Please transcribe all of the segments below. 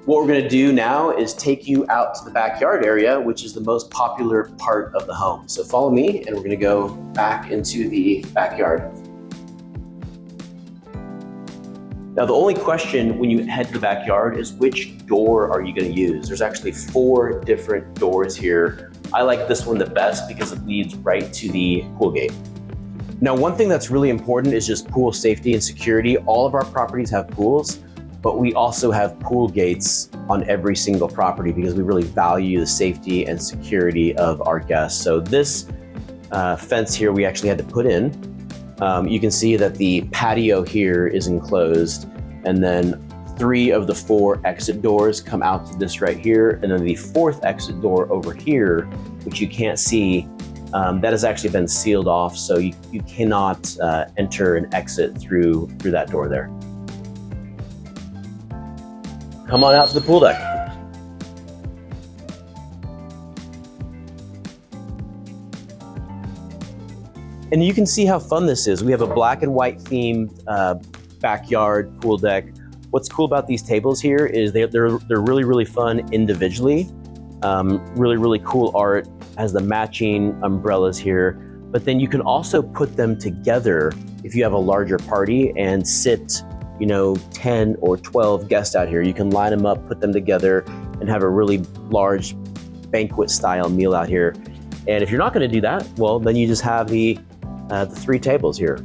What we're gonna do now is take you out to the backyard area, which is the most popular part of the home. So follow me and we're gonna go back into the backyard. Now, the only question when you head to the backyard is which door are you gonna use? There's actually 4 different doors here. I like this one the best because it leads right to the pool gate. Now, one thing that's really important is just pool safety and security. All of our properties have pools, but we also have pool gates on every single property because we really value the safety and security of our guests. So this fence here, we actually had to put in. You can see that the patio here is enclosed, and then 3 of the 4 exit doors come out to this right here, and then the 4th exit door over here, which you can't see, that has actually been sealed off, so you cannot enter and exit through that door there. Come on out to the pool deck. And you can see how fun this is. We have a black and white themed backyard pool deck. What's cool about these tables here is they're really, really fun individually. Really cool art, has the matching umbrellas here. But then you can also put them together if you have a larger party and sit 10 or 12 guests out here. You can line them up, put them together, and have a really large banquet style meal out here. And if you're not gonna do that, well, then you just have the 3 tables here.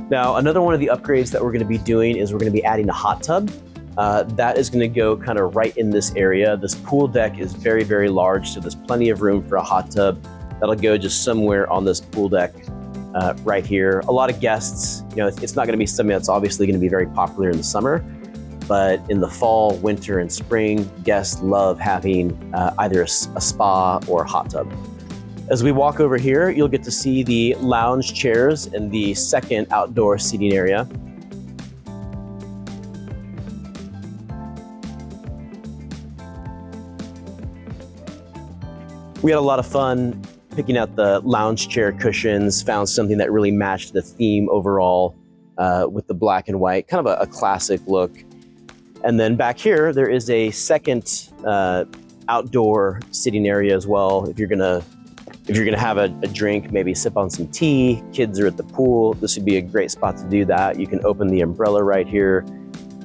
Now, another one of the upgrades that we're gonna be doing is we're gonna be adding a hot tub. That is gonna go kind of right in this area. This pool deck is very, very large, so there's plenty of room for a hot tub. That'll go just somewhere on this pool deck right here. A lot of guests, it's not gonna be something that's obviously gonna be very popular in the summer, but in the fall, winter, and spring, guests love having either a spa or a hot tub. As we walk over here, you'll get to see the lounge chairs in the 2nd outdoor seating area. We had a lot of fun picking out the lounge chair cushions, found something that really matched the theme overall with the black and white, kind of a classic look. And then back here, there is a 2nd outdoor sitting area as well. If you're gonna have a drink, maybe sip on some tea, kids are at the pool, this would be a great spot to do that. You can open the umbrella right here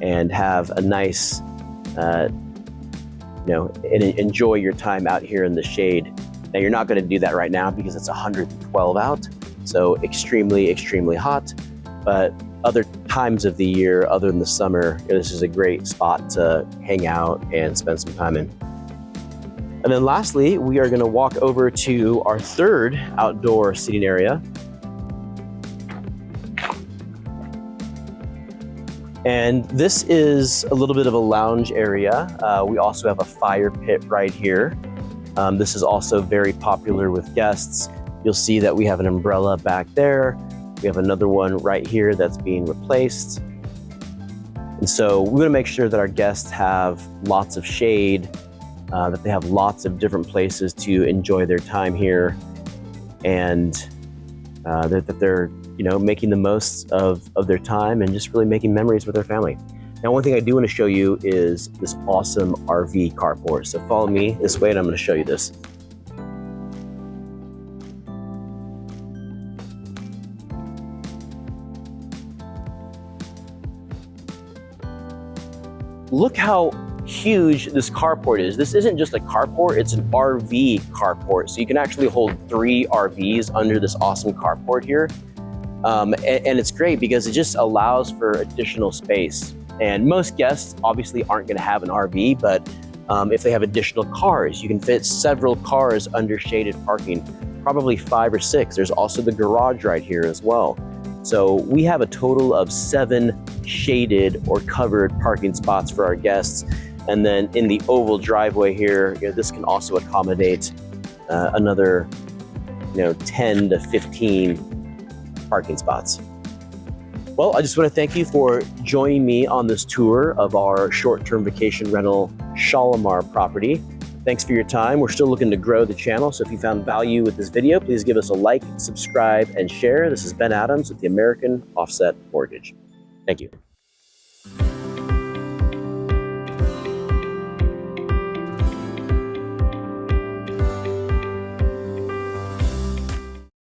and have a nice, and enjoy your time out here in the shade. Now, you're not gonna do that right now because it's 112 out, so extremely, extremely hot. But other times of the year, other than the summer, this is a great spot to hang out and spend some time in. And then lastly, we are gonna walk over to our 3rd outdoor seating area. And this is a little bit of a lounge area. We also have a fire pit right here. This is also very popular with guests. You'll see that we have an umbrella back there. We have another one right here that's being replaced. And so we want to make sure that our guests have lots of shade, that they have lots of different places to enjoy their time here, and that they're making the most of their time and just really making memories with their family. Now, one thing I do want to show you is this awesome RV carport. So follow me this way and I'm going to show you this. Look how huge this carport is. This isn't just a carport, it's an RV carport. So you can actually hold 3 RVs under this awesome carport here. And it's great because it just allows for additional space. And most guests obviously aren't gonna have an RV, but if they have additional cars, you can fit several cars under shaded parking, probably 5 or 6. There's also the garage right here as well. So we have a total of 7 shaded or covered parking spots for our guests. And then in the oval driveway here, this can also accommodate another 10 to 15 parking spots. Well, I just want to thank you for joining me on this tour of our short-term vacation rental Shalimar property. Thanks for your time. We're still looking to grow the channel, so if you found value with this video, please give us a like, subscribe, and share. This is Ben Adams with the American Offset Mortgage. Thank you.